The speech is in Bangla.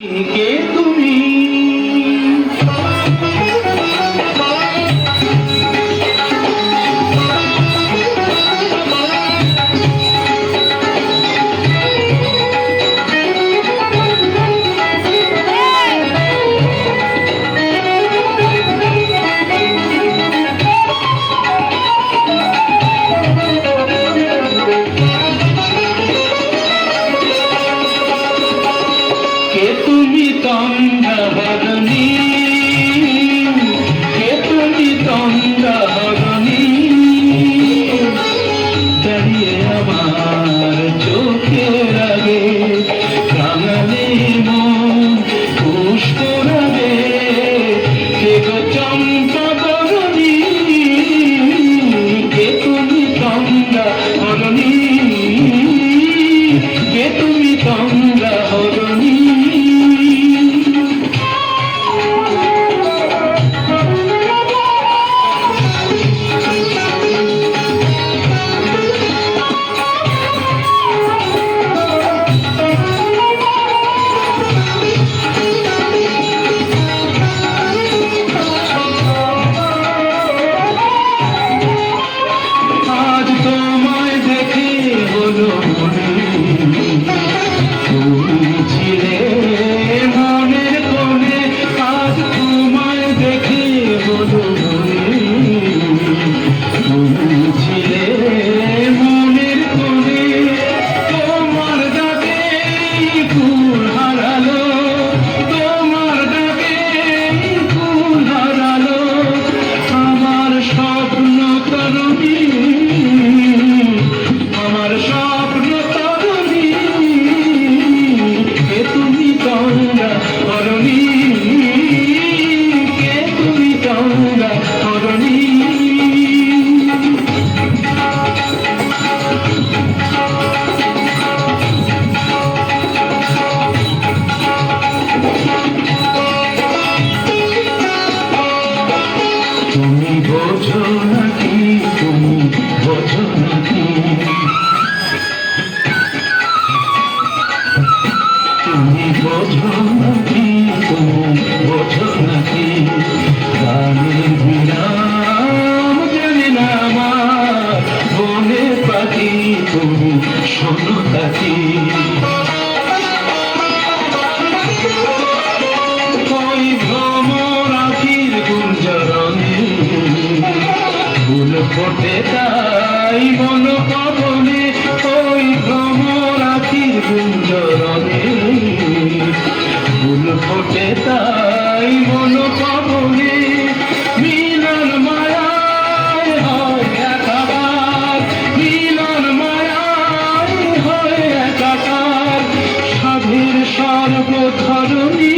কে তুমি তন্দ্রাহরণী কে তুমি তন্দ্রাহরণী দাঁড়িয়ে আমার চোখের আগে কাঙালে মন পুষ্করাবে কে গো চম্পাবরণী কে তুমি তন্দ্রাহরণী কে তুমি তন্দ্রাহরণী তুমি বোঝো নাকি তুমি বোঝো নাকি তুমি বোঝো নাকি তুমি বোঝো নাকি গানের বিরাম জানি না আমার বনে পাখি তুমি শোনো তাকি ওই ভ্রমর আখির গুঞ্জরণে ফুল ফোটে তাই মন পবনে ওই ভ্রমর আখির গুঞ্জরণে ফুল ফোটে তাই মন পবনে মিলন মায়ায় হয় একাকার মিলন মায়ায় হয় একাকার সাধের সর্বধরণী